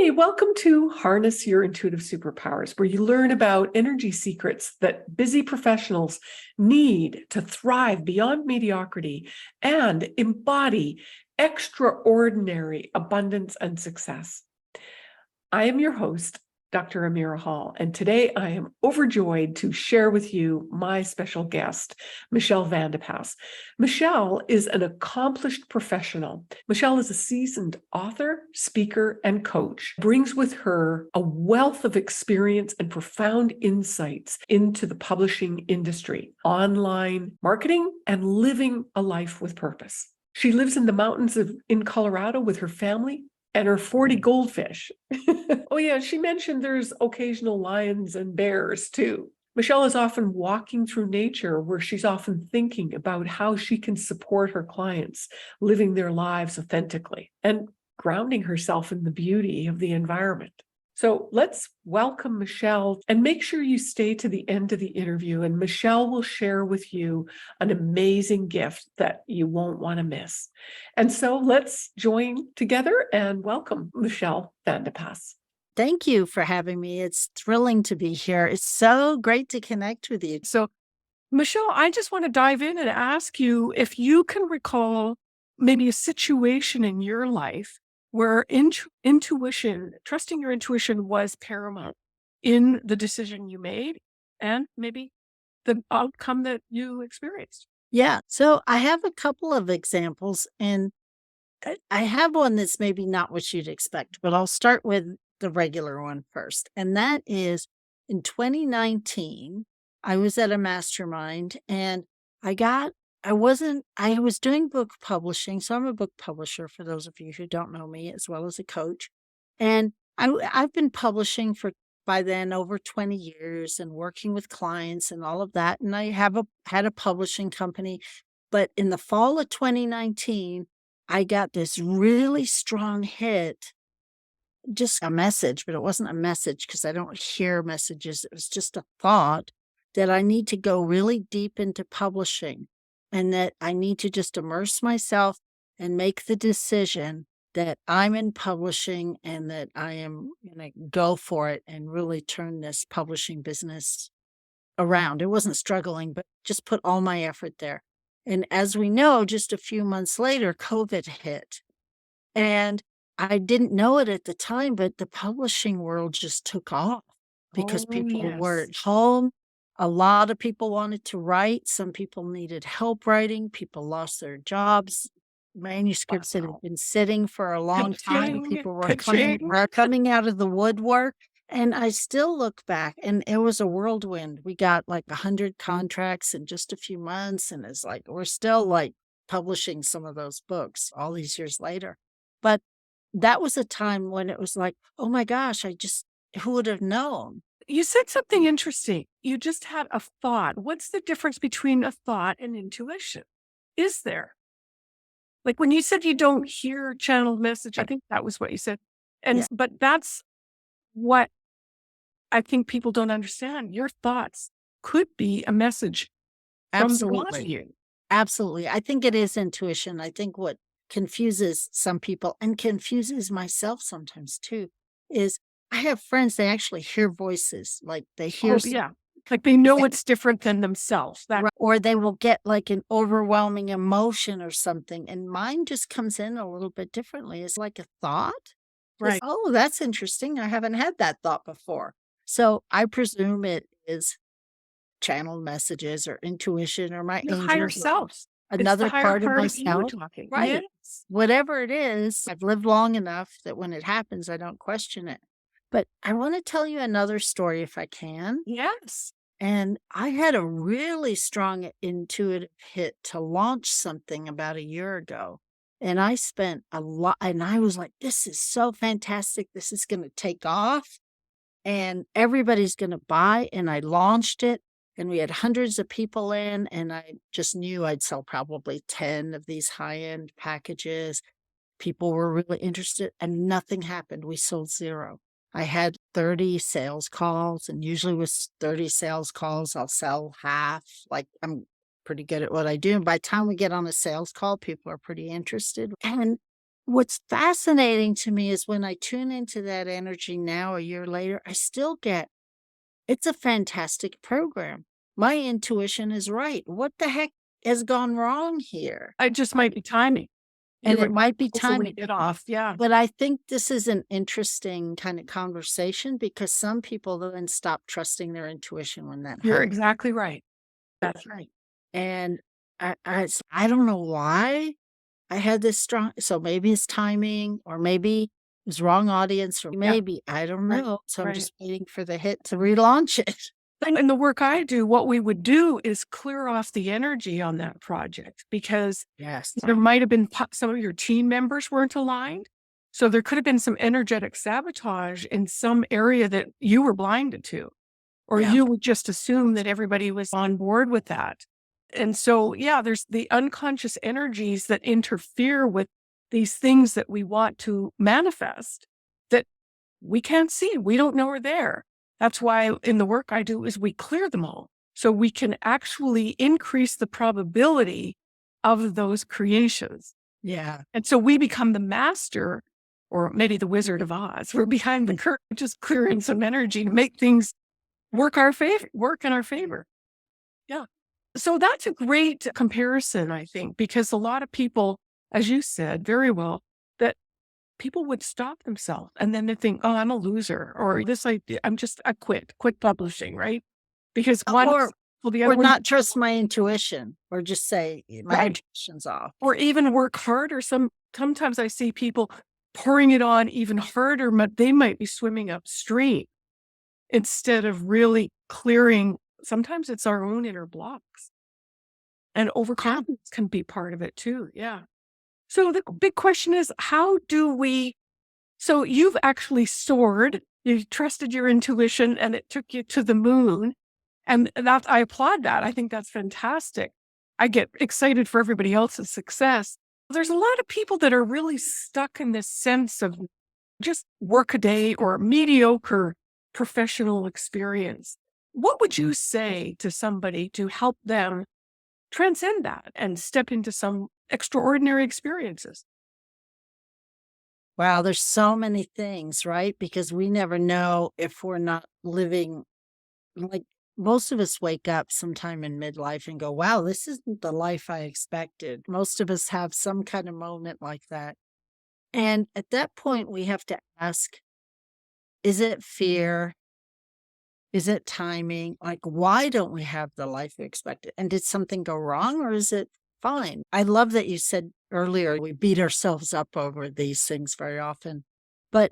Hey, welcome to Harness Your Intuitive Superpowers, where you learn about energy secrets that busy professionals need to thrive beyond mediocrity and embody extraordinary abundance and success. I am your host, Dr. Amira Hall, and today I am overjoyed to share with you my special guest, Michelle Vanderpass. Michelle is an accomplished professional. Michelle is a seasoned author, speaker, and coach, brings with her a wealth of experience and profound insights into the publishing industry, online marketing, and living a life with purpose. She lives in the mountains in Colorado with her family and her 40 goldfish. Oh yeah, she mentioned there's occasional lions and bears too. Michelle is often walking through nature where she's often thinking about how she can support her clients living their lives authentically and grounding herself in the beauty of the environment. So let's welcome Michelle and make sure you stay to the end of the interview, and Michelle will share with you an amazing gift that you won't want to miss. And so let's join together and welcome Michelle Vanderpass. Thank you for having me. It's thrilling to be here. It's so great to connect with you. So, Michelle, I just want to dive in and ask you if you can recall maybe a situation in your life where intuition, trusting your intuition was paramount in the decision you made and maybe the outcome that you experienced. Yeah. So I have a couple of examples, and I have one that's maybe not what you'd expect, but I'll start with the regular one first. And that is in 2019, I was at a mastermind and I was doing book publishing. So I'm a book publisher for those of you who don't know me, as well as a coach. And I've been publishing for by then over 20 years and working with clients and all of that. And I had a publishing company. But in the fall of 2019, I got this really strong hit, just a message, but it wasn't a message because I don't hear messages. It was just a thought that I need to go really deep into publishing and that I need to just immerse myself and make the decision that I'm in publishing and that I am going to go for it and really turn this publishing business around. It wasn't struggling, but just put all my effort there. And as we know, just a few months later, COVID hit. And I didn't know it at the time, but the publishing world just took off because people were at home. A lot of people wanted to write. Some people needed help writing. People lost their jobs. Manuscripts that had been sitting for a long time. People were coming out of the woodwork. And I still look back, and it was a whirlwind. We got like 100 contracts in just a few months. And it's like, we're still like publishing some of those books all these years later. But that was a time when it was like, oh my gosh, who would have known? You said something interesting. You just had a thought. What's the difference between a thought and intuition? Is there? Like when you said you don't hear channeled message, I think that was what you said. But that's what I think people don't understand. Your thoughts could be a message. Absolutely. Absolutely. I think it is intuition. I think what confuses some people and confuses myself sometimes too is I have friends, they actually hear voices, like they hear like they know it's different than themselves. Or they will get like an overwhelming emotion or something, and mine just comes in a little bit differently. It's like a thought. Right. Oh, that's interesting. I haven't had that thought before. So I presume it is channeled messages or intuition or my angels. Higher selves. Another part of myself. Right. Yes. Whatever it is, I've lived long enough that when it happens, I don't question it. But I want to tell you another story if I can. Yes. And I had a really strong intuitive hit to launch something about a year ago. And I spent a lot, and I was like, this is so fantastic. This is going to take off and everybody's going to buy. And I launched it. And we had hundreds of people in, and I just knew I'd sell probably 10 of these high-end packages. People were really interested, and nothing happened. We sold 0. I had 30 sales calls, and usually with 30 sales calls, I'll sell half. Like, I'm pretty good at what I do. And by the time we get on a sales call, people are pretty interested. And what's fascinating to me is when I tune into that energy now, a year later, I still get, it's a fantastic program. My intuition is right. What the heck has gone wrong here? It just might be timing. And You it would might be hopefully timing. get off. Yeah. But I think this is an interesting kind of conversation because some people then stop trusting their intuition when that You're happens. exactly right. That's right. And I don't know why I had this strong, so maybe it's timing, or maybe it was wrong audience, or Yeah. maybe, I don't Right. know. So I'm Right. just waiting for the hit to relaunch it. And in the work I do, what we would do is clear off the energy on that project because Yes. there might have been some of your team members weren't aligned. So there could have been some energetic sabotage in some area that you were blinded to, or Yeah. you would just assume that everybody was on board with that. And so, yeah, there's the unconscious energies that interfere with these things that we want to manifest that we can't see. We don't know are there. That's why in the work I do is we clear them all so we can actually increase the probability of those creations. Yeah. And so we become the master or maybe the Wizard of Oz. We're behind the curtain, just clearing some energy to make things work in our favor. Yeah. So that's a great comparison, I think, because a lot of people, as you said very well, that people would stop themselves and then they think, oh, I'm a loser or this idea, I quit publishing, right? Because one, Or well, the or other one, not trust my intuition, or just say my right. intuition's off. Or even work harder. Sometimes I see people pouring it on even harder, but they might be swimming upstream instead of really clearing. Sometimes it's our own inner blocks. And overconfidence can be part of it too. Yeah. So the big question is, how do we? So you've actually soared, you trusted your intuition, and it took you to the moon. And I applaud that. I think that's fantastic. I get excited for everybody else's success. There's a lot of people that are really stuck in this sense of just work a day or mediocre professional experience. What would you say to somebody to help them transcend that and step into some extraordinary experiences? Wow, there's so many things, right? Because we never know if we're not living, like, most of us wake up sometime in midlife and go, wow, this isn't the life I expected. Most of us have some kind of moment like that. And at that point, we have to ask, is it fear? Is it timing? Like, why don't we have the life we expected? And did something go wrong, or is it fine? I love that you said earlier we beat ourselves up over these things very often. But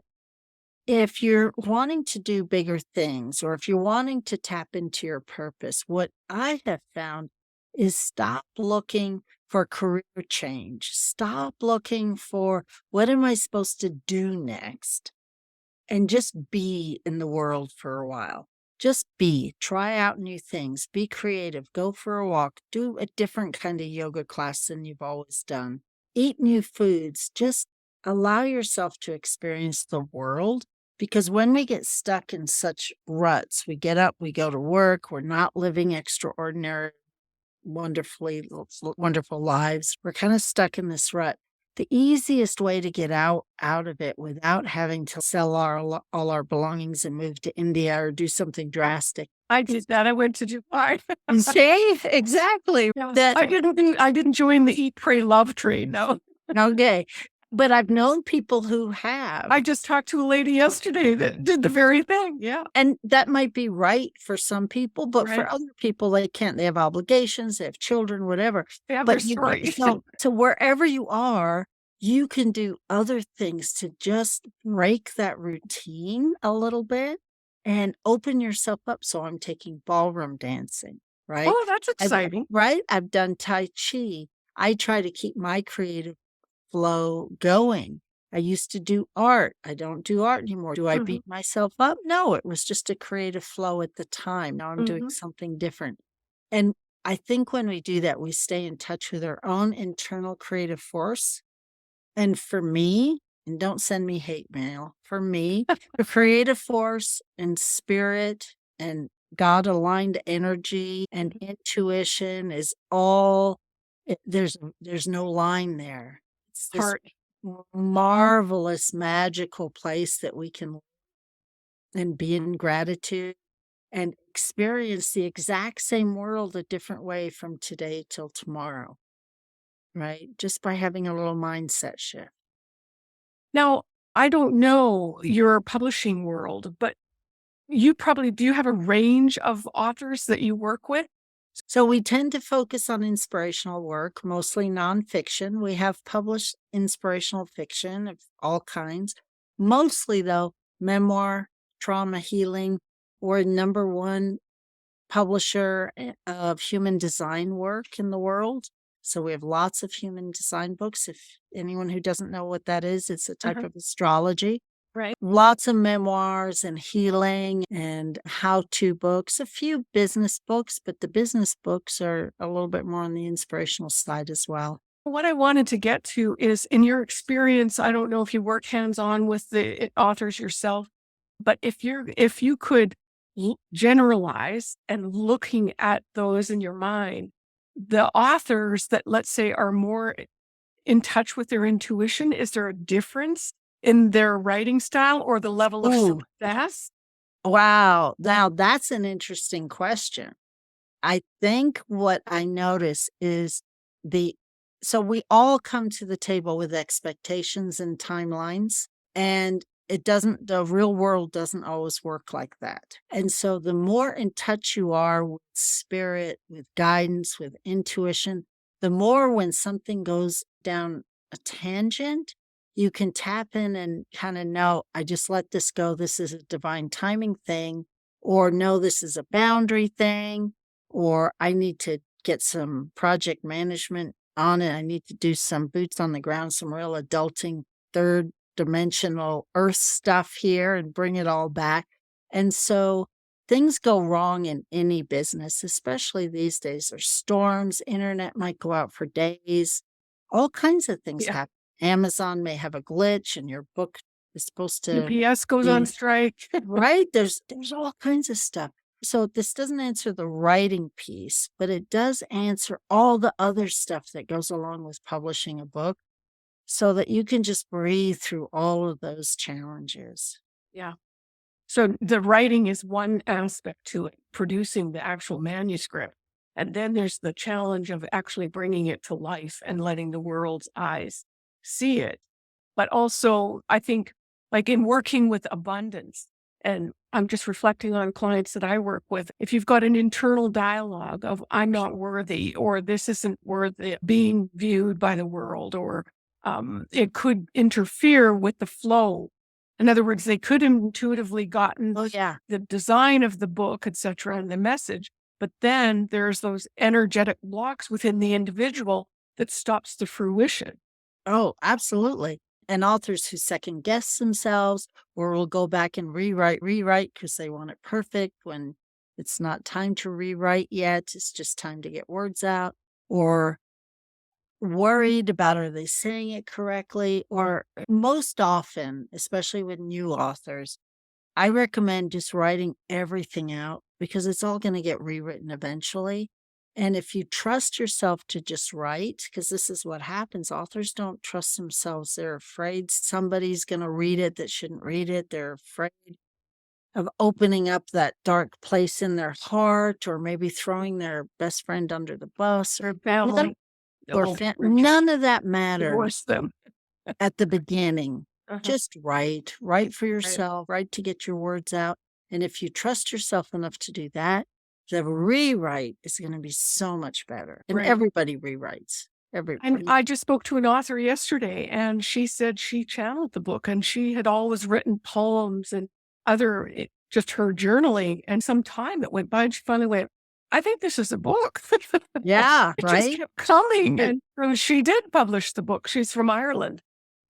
if you're wanting to do bigger things, or if you're wanting to tap into your purpose, what I have found is stop looking for career change. Stop looking for what am I supposed to do next? And just be in the world for a while. Just be, try out new things, be creative, go for a walk, do a different kind of yoga class than you've always done, eat new foods, just allow yourself to experience the world. Because when we get stuck in such ruts, we get up, we go to work, we're not living extraordinary, wonderful lives. We're kind of stuck in this rut. The easiest way to get out of it without having to sell all our belongings and move to India or do something drastic. I did that. I went to Dubai. See? Exactly. Yeah. That I didn't join the Eat, Pray, Love train. No. okay. But I've known people who have. I just talked to a lady yesterday that did the very thing. Yeah. And that might be right for some people, but Right. for other people, they can't. They have obligations, they have children, whatever. They have their But you, story. so wherever you are, you can do other things to just break that routine a little bit and open yourself up. So I'm taking ballroom dancing, right? Oh, that's exciting. Right? I've done Tai Chi. I try to keep my creative flow going. I used to do art. I don't do art anymore. Do I Mhm. beat myself up? No, it was just a creative flow at the time. Now I'm doing Mhm. something different. And I think when we do that, we stay in touch with our own internal creative force. And for me, and don't send me hate mail, for me, the creative force and spirit and God aligned energy and intuition is all, there's no line there. It's this Heart. marvelous, magical place that we can and be in gratitude and experience the exact same world a different way from today till tomorrow, right? Just by having a little mindset shift. Now, I don't know your publishing world, but do you have a range of authors that you work with? So we tend to focus on inspirational work, mostly nonfiction. We have published inspirational fiction of all kinds, mostly though, memoir, trauma healing. We're number one publisher of human design work in the world. So we have lots of human design books. If anyone who doesn't know what that is, it's a type Uh-huh. of astrology. Right. Lots of memoirs and healing and how-to books, a few business books, but the business books are a little bit more on the inspirational side as well. What I wanted to get to is in your experience, I don't know if you work hands-on with the authors yourself, but if you could generalize and looking at those in your mind, the authors that let's say are more in touch with their intuition, is there a difference in their writing style or the level of Ooh, success? wow. Now that's an interesting question. I think what I notice is the so we all come to the table with expectations and timelines, and the real world doesn't always work like that. And so the more in touch you are with spirit, with guidance, with intuition, the more when something goes down a tangent, you can tap in and kind of know, I just let this go. This is a divine timing thing, or no, this is a boundary thing, or I need to get some project management on it. I need to do some boots on the ground, some real adulting, third dimensional earth stuff here and bring it all back. And so things go wrong in any business, especially these days. There's storms, internet might go out for days, all kinds of things Yeah. happen. Amazon may have a glitch and your book is supposed to UPS goes on be strike. right. There's all kinds of stuff. So this doesn't answer the writing piece, but it does answer all the other stuff that goes along with publishing a book so that you can just breathe through all of those challenges. Yeah. So the writing is one aspect to it, producing the actual manuscript. And then there's the challenge of actually bringing it to life and letting the world's eyes see it. But also, I think, like in working with abundance, and I'm just reflecting on clients that I work with, if you've got an internal dialogue of, I'm not worthy, or this isn't worthy being viewed by the world, or it could interfere with the flow. In other words, they could have intuitively gotten Oh, yeah. the design of the book, etc., and the message, but then there's those energetic blocks within the individual that stops the fruition. Oh, absolutely. And authors who second guess themselves or will go back and rewrite because they want it perfect when it's not time to rewrite yet. It's just time to get words out, or worried about are they saying it correctly, or most often, especially with new authors, I recommend just writing everything out because it's all going to get rewritten eventually. And if you trust yourself to just write, because this is what happens, authors don't trust themselves. They're afraid somebody's going to read it that shouldn't read it. They're afraid of opening up that dark place in their heart, or maybe throwing their best friend under the bus, Or none, family, or just none of that matters divorce them. at the beginning. Uh-huh. Just write for Right. yourself, write to get your words out. And if you trust yourself enough to do that, the rewrite is going to be so much better. And Right. everybody rewrites. And Everybody. I just spoke to an author yesterday, and she said she channeled the book, and she had always written poems and just her journaling. And some time it went by, and she finally went, I think this is a book. Yeah, It just right? kept coming. And so she did publish the book. She's from Ireland.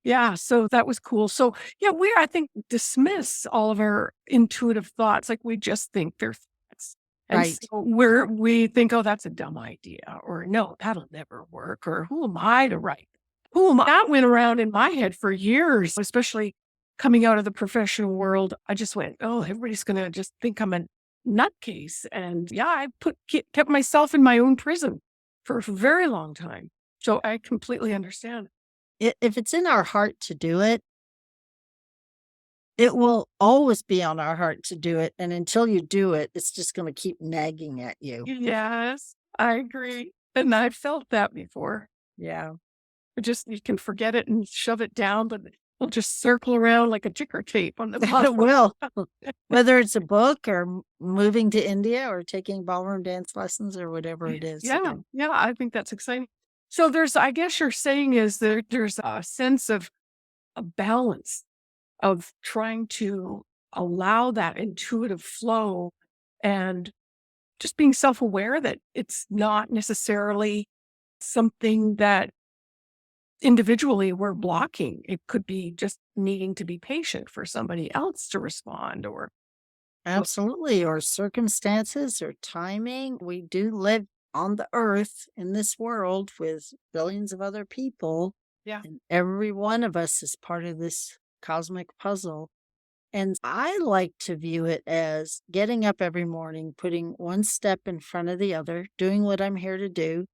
Yeah, so that was cool. So yeah, I think, dismiss all of our intuitive thoughts. Like we just think they're thoughts. And Right. so we think, oh, that's a dumb idea, or no, that'll never work, or who am I to write? Who am I? That went around in my head for years, especially coming out of the professional world. I just went, oh, everybody's gonna just think I'm a nutcase. And yeah, kept myself in my own prison for a very long time. So I completely understand. If it's in our heart to do it, it will always be on our heart to do it, and until you do it, it's just gonna keep nagging at you. Yes, I agree. And I've felt that before. Yeah. Just you can forget it and shove it down, but it'll just circle around like a ticker tape on the It bottom. will. Whether it's a book or moving to India or taking ballroom dance lessons or whatever it is, Yeah, yeah. yeah, I think that's exciting. So there's I guess you're saying is there's a sense of a balance of trying to allow that intuitive flow and just being self-aware that it's not necessarily something that individually we're blocking. It could be just needing to be patient for somebody else to respond or well, Absolutely, or circumstances or timing. We do live on the earth in this world with billions of other people, yeah. and every one of us is part of this cosmic puzzle. And I like to view it as getting up every morning, putting one step in front of the other, doing what I'm here to do,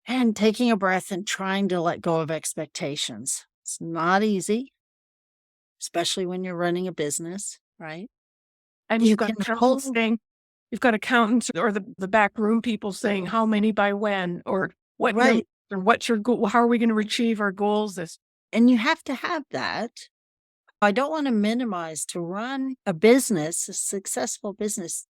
and taking a breath and trying to let go of expectations. It's not easy, especially when you're running a business, right? And You you've got can accountants hold saying you've got accountants or the back room people saying how many by when or what number right. or what's your goal, how are we going to achieve our goals this And you have to have that. I don't want to minimize to run a business, a successful business.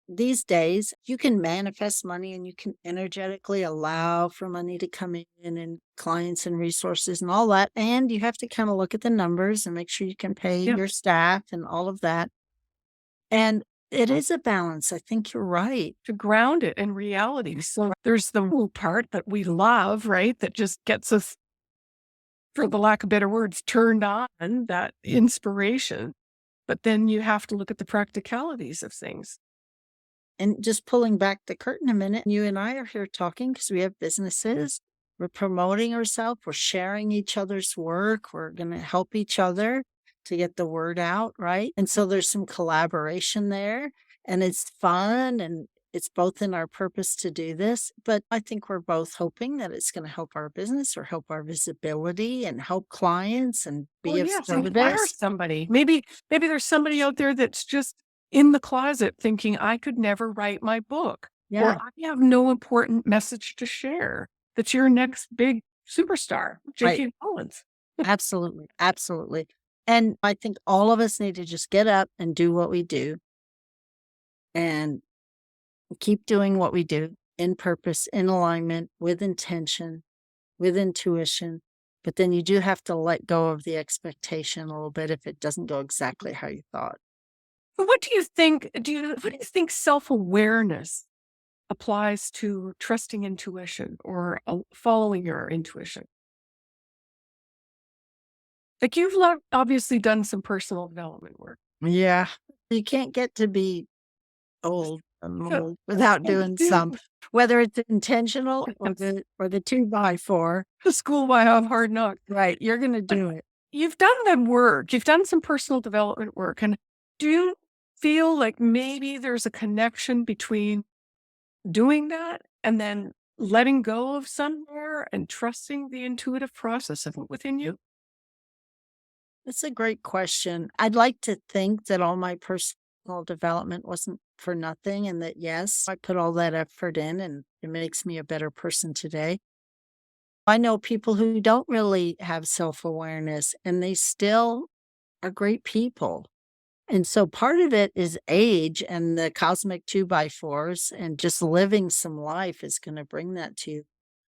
These days, you can manifest money and you can energetically allow for money to come in and clients and resources and all that. And you have to kind of look at the numbers and make sure you can pay yeah your staff and all of that. And it is a balance. I think you're right. to ground it in reality. So there's the woo part that we love, right? That just gets us, for the lack of better words, turned on, that inspiration. But then you have to look at the practicalities of things. And just pulling back the curtain a minute, you and I are here talking because we have businesses. We're promoting ourselves. We're sharing each other's work. We're going to help each other to get the word out, right? And so there's some collaboration there and it's fun and it's both in our purpose to do this. But I think we're both hoping that it's going to help our business or help our visibility and help clients and Well, be of yes, inspire service. somebody. Maybe there's somebody out there that's just in the closet thinking, I could never write my book, or Yeah, I have no important message to share. That's your next big superstar, right. J.K. Collins. Absolutely, absolutely. And I think all of us need to just get up and do what we do and keep doing what we do in purpose, in alignment, with intention, with intuition. But then you do have to let go of the expectation a little bit if it doesn't go exactly how you thought. But what do you think? What do you think self-awareness applies to trusting intuition or following your intuition? Like obviously done some personal development work. Yeah. You can't get to be old and So, old without and doing do some, whether it's intentional or the 2x4. the school why I have hard knocks. Right. You're gonna But do it. you've done the work, you've done some personal development work. And do you feel like maybe there's a connection between doing that and then letting go of somewhere and trusting the intuitive process of it within you? That's a great question. I'd like to think that all my personal development wasn't for nothing and that, yes, I put all that effort in and it makes me a better person today. I know people who don't really have self awareness and they still are great people. And so part of it is age and the cosmic 2x4s and just living some life is going to bring that to you.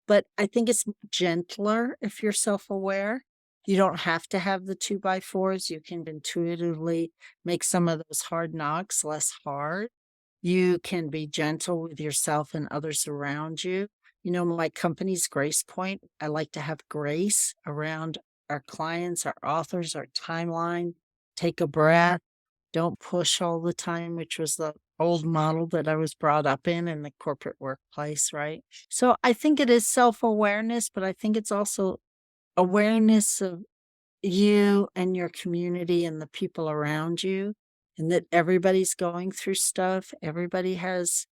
But I think it's gentler if you're self-aware. You don't have to have the 2x4s. You can intuitively make some of those hard knocks less hard. You can be gentle with yourself and others around you. You know, my company's Grace Point. I like to have grace around our clients, our authors, our timeline. Take a breath. Don't push all the time, which was the old model that I was brought up in the corporate workplace, right? So I think it is self-awareness, but I think it's also awareness of you and your community and the people around you, and that everybody's going through stuff. Everybody has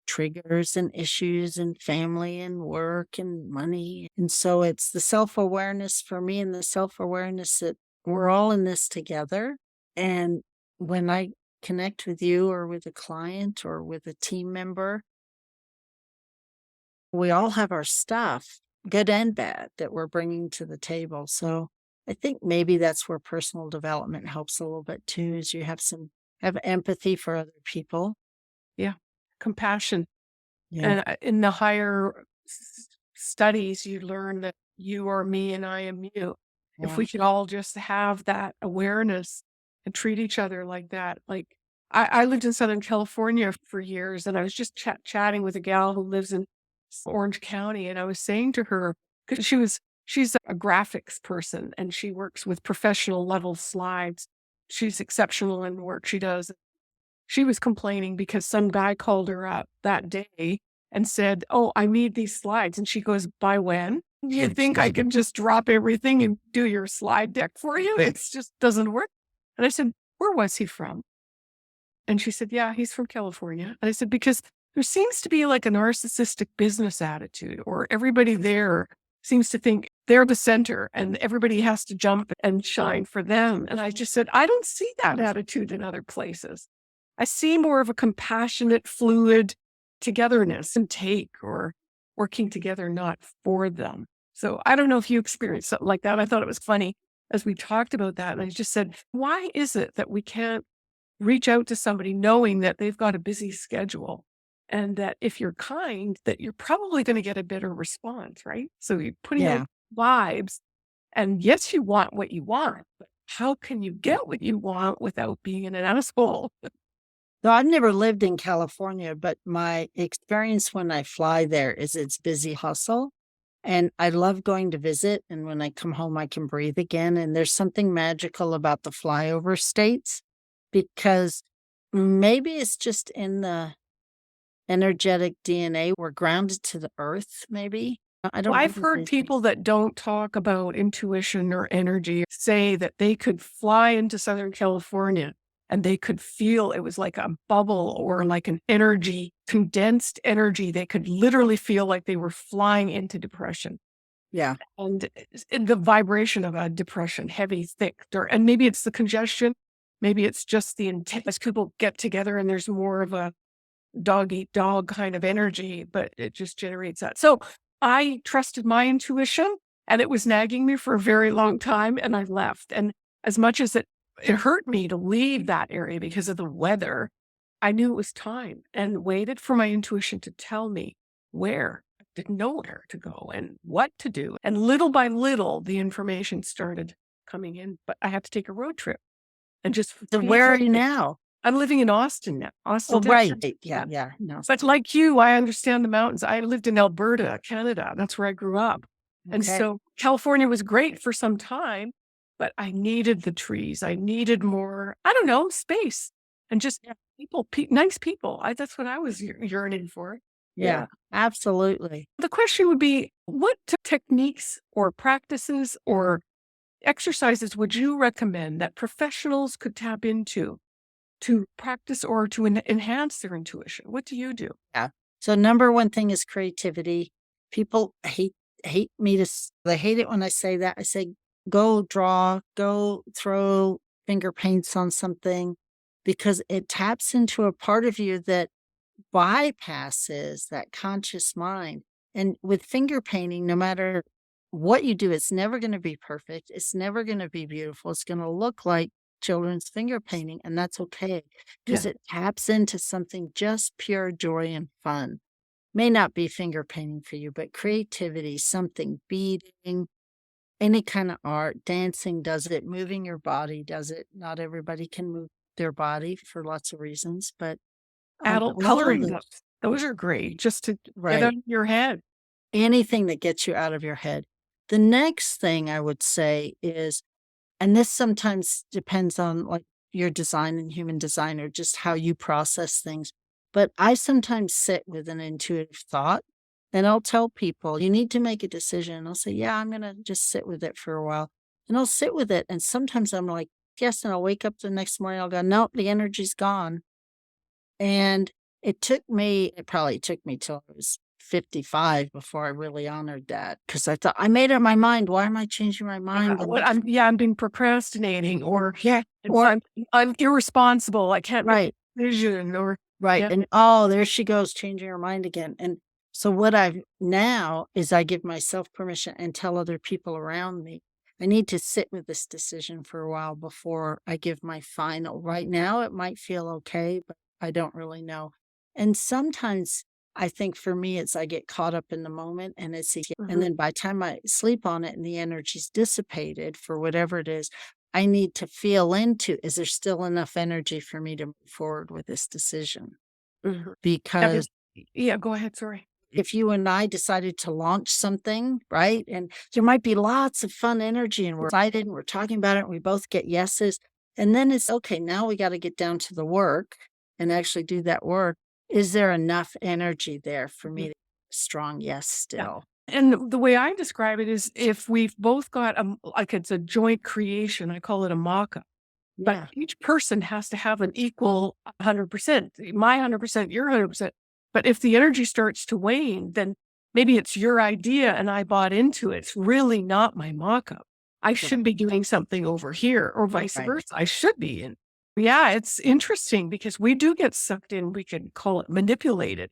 triggers and issues and family and work and money. And so it's the self-awareness for me and the self-awareness that we're all in this together. And when I connect with you or with a client or with a team member, we all have our stuff, good and bad, that we're bringing to the table. So I think maybe that's where personal development helps a little bit too, is you have empathy for other people. Yeah. Compassion. Yeah. And in the higher studies, you learn that you are me and I am you. If Yeah. we could all just have that awareness and treat each other like that. Like I lived in Southern California for years, and I was just chatting with a gal who lives in Orange County. And I was saying to her, because she's a graphics person and she works with professional level slides. She's exceptional in the work she does. She was complaining because some guy called her up that day and said, "Oh, I need these slides." And she goes, "By when? You think I can just drop everything and do your slide deck for you? It's just doesn't work." And I said, "Where was he from?" And she said, "Yeah, he's from California." And I said, "Because there seems to be like a narcissistic business attitude, or everybody there seems to think they're the center and everybody has to jump and shine for them." And I just said, "I don't see that attitude in other places. I see more of a compassionate, fluid togetherness and take, or working together, not for them." So I don't know if you experienced something like that. I thought it was funny as we talked about that. And I just said, why is it that we can't reach out to somebody knowing that they've got a busy schedule, and that if you're kind, that you're probably going to get a better response, right? So you're putting out Yeah. vibes, and yes, you want what you want, but how can you get what you want without being an asshole? So I've never lived in California, but my experience when I fly there is it's busy hustle. And I love going to visit. And when I come home, I can breathe again. And there's something magical about the flyover states because maybe it's just in the energetic DNA. We're grounded to the earth, maybe. I Well, don't know I've what heard it is. people that don't talk about intuition or energy say that they could fly into Southern California and they could feel it was like a bubble or like an energy, condensed energy. They could literally feel like they were flying into depression, Yeah. and the vibration of a depression, heavy, thick, dirt. And maybe it's the congestion. Maybe it's just the intent as people get together and there's more of a dog eat dog kind of energy, but it just generates that. So I trusted my intuition, and it was nagging me for a very long time, and I left. And as much as it hurt me to leave that area because of the weather, I knew it was time and waited for my intuition to tell me where. I didn't know where to go and what to do. And little by little, the information started coming in, but I had to take a road trip and just So be where are with you it. now? I'm living in Austin now, Austin, Oh, right. Texas. Yeah. Yeah. Yeah. No. But like you, I understand the mountains. I lived in Alberta, Canada. That's where I grew up. And Okay. so California was great for some time, but I needed the trees. I needed more, I don't know, space and just people, nice people. That's what I was yearning for. Yeah. Yeah. Absolutely. The question would be, what techniques or practices or exercises would you recommend that professionals could tap into to practice or to enhance their intuition? What do you do? Yeah. So number one thing is creativity. People hate me to they hate it when I say that. I say go draw, go throw finger paints on something because it taps into a part of you that bypasses that conscious mind. And with finger painting, no matter what you do, it's never going to be perfect. It's never going to be beautiful. It's going to look like children's finger painting, and that's okay because Yeah. it taps into something just pure joy and fun. May not be finger painting for you, but creativity, something beading, any kind of art, dancing does it, moving your body does it. Not everybody can move their body for lots of reasons, but Adult all of coloring the books. Those are great just to get out right. of your head. Anything that gets you out of your head. The next thing I would say is, and this sometimes depends on like your design and human design or just how you process things, but I sometimes sit with an intuitive thought and I'll tell people, you need to make a decision. And I'll say, yeah, I'm going to just sit with it for a while. And I'll sit with it. And sometimes I'm like, yes. And I'll wake up the next morning. I'll go, nope, the energy's gone. And It probably took me till I was 55 before I really honored that, because I thought, I made up my mind. Why am I changing my mind? What I'm been procrastinating, or Yeah. if Or I'm irresponsible, I can't make right. a decision, or Right, yeah. and, oh, there she goes changing her mind again, and so what I've now is I give myself permission and tell other people around me, I need to sit with this decision for a while before I give my final. Right now, it might feel okay, but I don't really know, and sometimes I think for me, it's I get caught up in the moment and and Mhm, then by the time I sleep on it and the energy's dissipated for whatever it is, I need to feel into, is there still enough energy for me to move forward with this decision? mhm. Yeah, Because yeah, go ahead, sorry. if you and I decided to launch something, right? And there might be lots of fun energy and we're excited and we're talking about it and we both get yeses. And then it's okay, now we got to get down to the work and actually do that work. Is there enough energy there for Mhm. me to strong yes Yeah, still? and the way I describe it is if we've both got, like, it's a joint creation, I call it a mock-up, but Yeah. each person has to have an equal 100%, my 100%, your 100%, but if the energy starts to wane, then maybe it's your idea and I bought into it, it's really not my mock-up. I Right. should be doing something over here, or vice Right. versa, I should be, and yeah, it's interesting because we do get sucked in, we could call it manipulated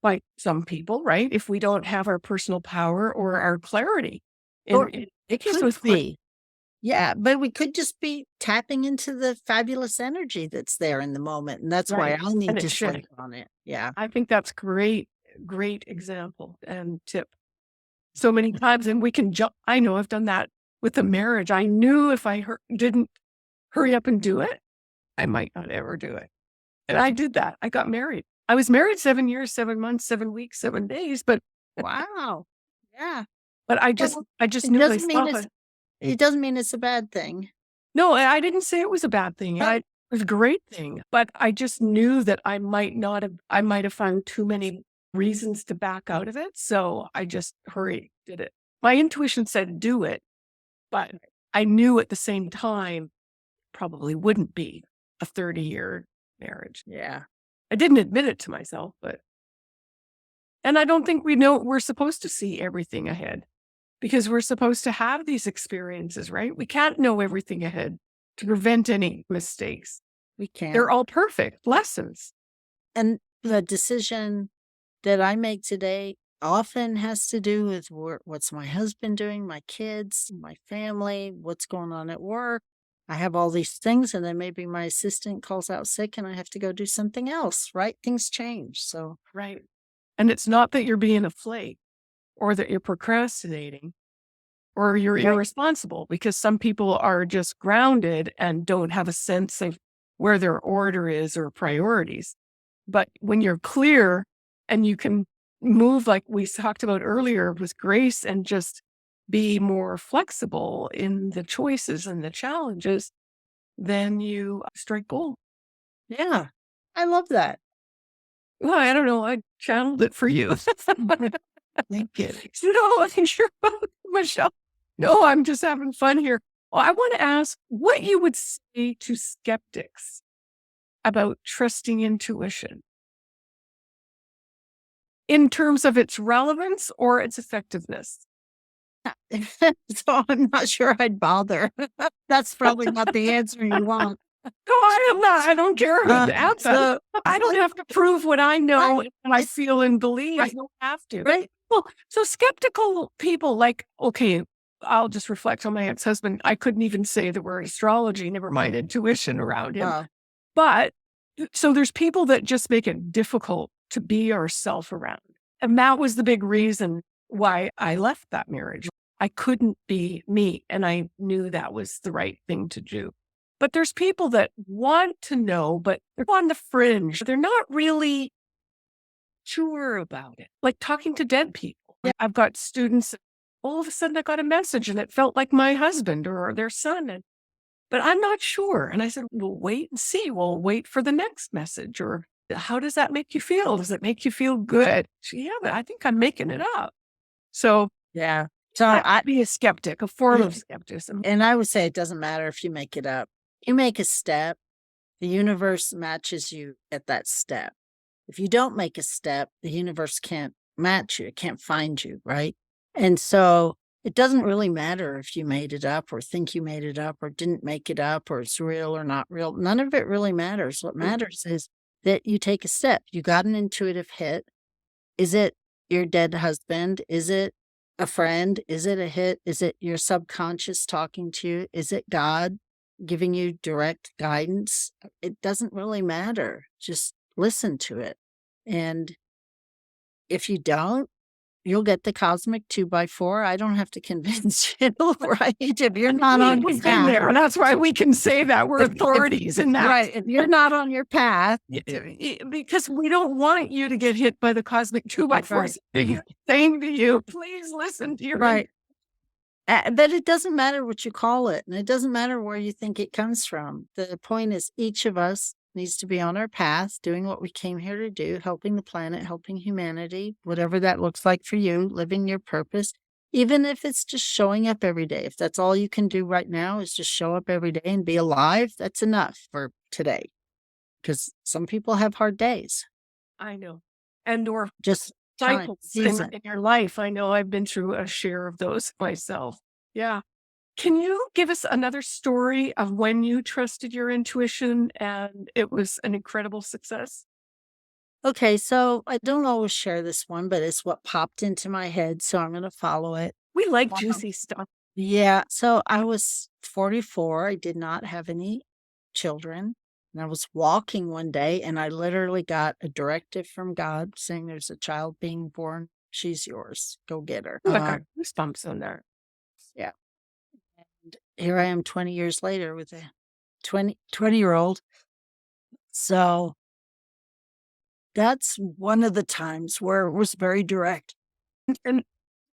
by some people, right? If we don't have our personal power or our clarity. Or In it case could with be. Yeah, but we could just be tapping into the fabulous energy that's there in the moment, and that's why right, I and need it to should. sleep on it. Yeah. I think that's great, great example and tip. So many times, and we can jump. I know I've done that with a marriage. I knew if I didn't hurry up and do it, I might not ever do it. And I did that. I got married. I was married 7 years, 7 months, 7 weeks, 7 days, Wow. Yeah. but Well, I just it knew doesn't mean myself. it's it doesn't mean it's a bad thing. No, I didn't say it was a bad thing. It was a great thing, but I just knew that I might have found too many reasons to back out of it. So I just hurried, did it. My intuition said do it, but I knew at the same time probably wouldn't be a 30-year marriage. Yeah. I didn't admit it to myself, but, and I don't think we know we're supposed to see everything ahead because we're supposed to have these experiences, right? We can't know everything ahead to prevent any mistakes. We can't. They're all perfect lessons. And the decision that I make today often has to do with what's my husband doing, my kids, my family, what's going on at work. I have all these things, and then maybe my assistant calls out sick and I have to go do something else, right? Things change. So, Right. And it's not that you're being a flake or that you're procrastinating or you're right. irresponsible, because some people are just grounded and don't have a sense of where their order is or priorities. But when you're clear and you can move like we talked about earlier with grace and just be more flexible in the choices and the challenges, then you strike gold. Yeah. I love that. Well, I don't know. I channeled it for you. Thank you. No, you're welcome, Michelle. No, I'm just having fun here. Well, I want to ask what you would say to skeptics about trusting intuition in terms of its relevance or its effectiveness. So I'm not sure I'd bother. That's probably not the answer you want. No, I am not. I don't care who the answer. So I don't have to prove what I know and I it's feel and believe. I right, don't have to. right. Well, so skeptical people, like, okay, I'll just reflect on my ex-husband. I couldn't even say the word astrology, never mind intuition around him. Uh, But so there's people that just make it difficult to be ourself around. And that was the big reason why I left that marriage. I couldn't be me. And I knew that was the right thing to do. But there's people that want to know, but they're on the fringe. They're not really sure about it. Like talking to dead people. yeah, I've got students, all of a sudden I got a message and it felt like my husband or their son. And but I'm not sure. And I said, well, wait and see. We'll wait for the next message. Or how does that make you feel? Does it make you feel good? Yeah, but I think I'm making it up. So yeah. So that I would be a skeptic, a form of skepticism. and I would say it doesn't matter if you make it up. You make a step, the universe matches you at that step. If you don't make a step, the universe can't match you, it can't find you, right? And so it doesn't really matter if you made it up or think you made it up or didn't make it up or it's real or not real. None of it really matters. What matters is that you take a step. You got an intuitive hit. Is it your dead husband? Is it a friend? Is it a hit? Is it your subconscious talking to you? Is it God giving you direct guidance? It doesn't really matter. Just listen to it. And if you don't, you'll get the cosmic 2x4. I don't have to convince you, right? If you're not on your We've been path, there, and that's why we can say that we're authorities in that. right? If you're not on your path, Because we don't want you to get hit by the cosmic 2x4 saying to you, please listen to your right. But it doesn't matter what you call it, and it doesn't matter where you think it comes from. The point is, each of us needs to be on our path, doing what we came here to do, helping the planet, helping humanity, whatever that looks like for you, living your purpose, even if it's just showing up every day. If that's all you can do right now is just show up every day and be alive, that's enough for today. Because some people have hard days. I know. And or Just cycles season. in your life. I know I've been through a share of those myself. Yeah. Can you give us another story of when you trusted your intuition and it was an incredible success? Okay, so I don't always share this one, but it's what popped into my head, so I'm gonna follow it. We like Wow. juicy stuff. Yeah, so I was 44, I did not have any children, and I was walking one day, and I literally got a directive from God saying, "There's a child being born, she's yours, go get her." Ooh, I got goosebumps on there. Yeah, and here I am 20 years later with a 20-year-old. So, that's one of the times where it was very direct. And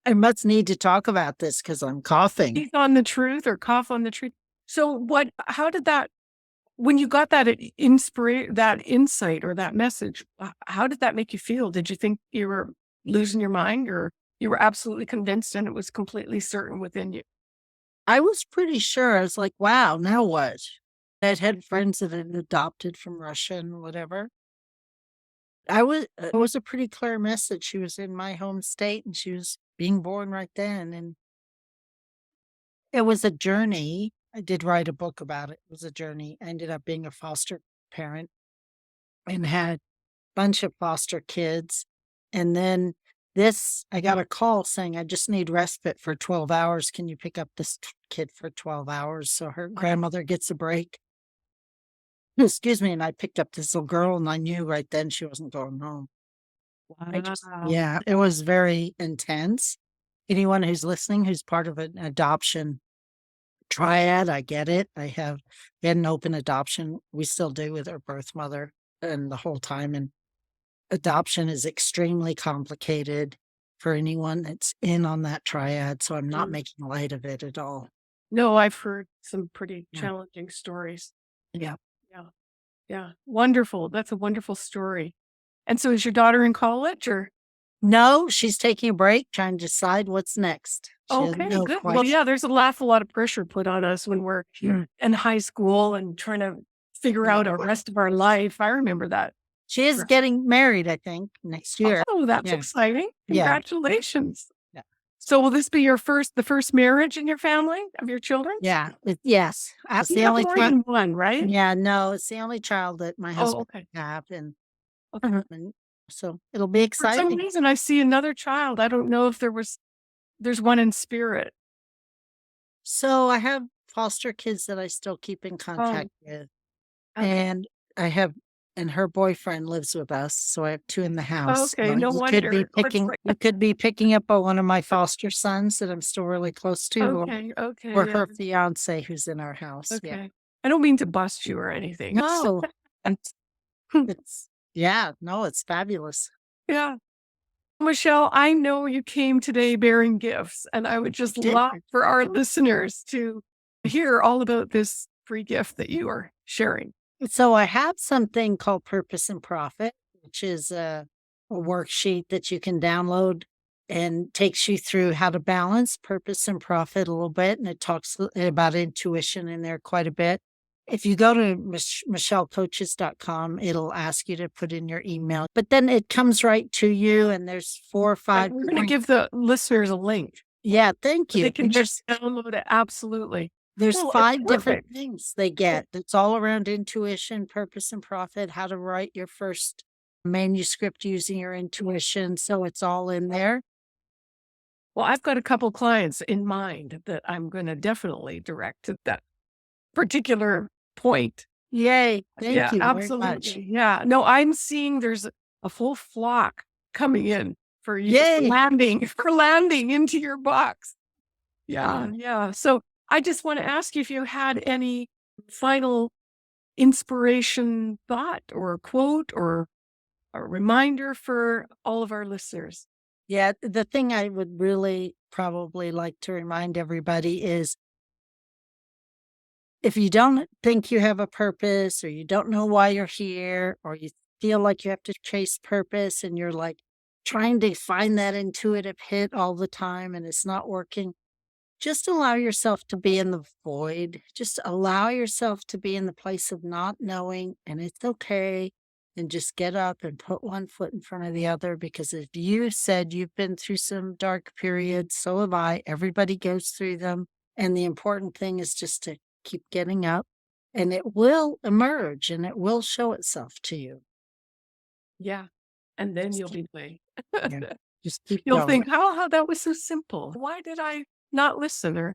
I must need to talk about this because 'cause I'm coughing. teeth on the truth or cough on the truth. So how did that, when you got that that insight or that message, how did that make you feel? Did you think you were losing your mind or you were absolutely convinced and it was completely certain within you? I was pretty sure, I was like, "Wow, now what?" I'd had friends that had adopted from Russia and whatever. It was a pretty clear message. She was in my home state, and she was being born right then, and it was a journey. I did write a book about it. It was a journey. I ended up being a foster parent and had a bunch of foster kids, and then I got a call saying, "I just need respite for 12 hours. Can you pick up this kid for 12 hours so her grandmother gets a break?" Excuse me, and I picked up this little girl, and I knew right then she wasn't going home. Wow. Yeah, it was very intense. Anyone who's listening who's part of an adoption triad, I get it. We had an open adoption. We still do with our birth mother and the whole time. And adoption is extremely complicated for anyone that's in on that triad. So I'm not Mm. making light of it at all. No, I've heard some pretty Yeah. challenging stories. Yeah. Yeah. Yeah. Wonderful. That's a wonderful story. And so is your daughter in college or? No, she's taking a break, trying to decide what's next. She doesn't Okay, know good. quite. Well, yeah, there's a lot of pressure put on us when we're in high school and trying to figure out our rest of our life. I remember that. She is Sure. getting married, I think, next year. Oh, that's Yeah. exciting. Yeah. Congratulations. Yeah. So will this be the first marriage in your family of your children? Yeah. Yes. That's You the have only more child. than one, right? Yeah, no, it's the only child that my Oh, husband okay. have, and Okay. and so it'll be For some exciting. reason, I see another child. I don't know if there's one in spirit. So I have foster kids that I still keep in Oh, contact with, okay. and I have and her boyfriend lives with us, so I have 2 in the house. Okay, So no wonder. you could be picking up on one of my foster sons that I'm still really close to, Okay, okay, or yeah, her fiancé who's in our house. Yeah. okay. I don't mean to bust you or anything. No, it's yeah, no, it's fabulous. Yeah. Michelle, I know you came today bearing gifts, and I would just Did love for our listeners to hear all about this free gift that you are sharing. So I have something called Purpose and Profit, which is a worksheet that you can download and takes you through how to balance purpose and profit a little bit. And it talks about intuition in there quite a bit. If you go to michellecoaches.com, it'll ask you to put in your email, but then it comes right to you and there's 4 or 5 We're going to points. give the listeners a link. Yeah, thank you. They can And just download it. Absolutely. there's Well, 5 different perfect. things they get. It's all around intuition, purpose, and profit, how to write your first manuscript using your intuition. So it's all in there. Well, I've got a couple clients in mind that I'm going to definitely direct to that particular point. Yay. Thank Yeah, you very much. absolutely. Yeah. No, I'm seeing there's a full flock coming in for you Yay. for landing into your box. Yeah, yeah. So I just want to ask you if you had any final inspiration thought or quote or a reminder for all of our listeners. Yeah, the thing I would really probably like to remind everybody is if you don't think you have a purpose or you don't know why you're here or you feel like you have to chase purpose and you're like trying to find that intuitive hit all the time and it's not working, just allow yourself to be in the void. Just allow yourself to be in the place of not knowing, and it's okay. And just get up and put one foot in front of the other because if you said you've been through some dark periods, so have I. Everybody goes through them. And the important thing is just to keep getting up and it will emerge and it will show itself to you. Yeah. And then Just you'll keep, be like, yeah, just keep you'll going. think, how that was so simple. Why did I not listen? Or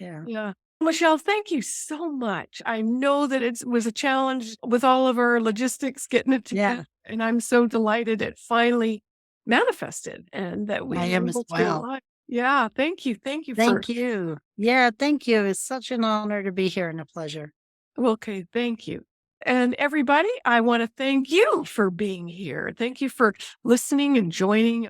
Yeah. yeah. Michelle, thank you so much. I know that it was a challenge with all of our logistics getting it together. Yeah. And I'm so delighted it finally manifested and that we I were am as able to go well. live. Yeah. Thank you. Thank you for, Thank you. Yeah, thank you. It's such an honor to be here and a pleasure. okay. Thank you. And everybody, I want to thank you for being here. Thank you for listening and joining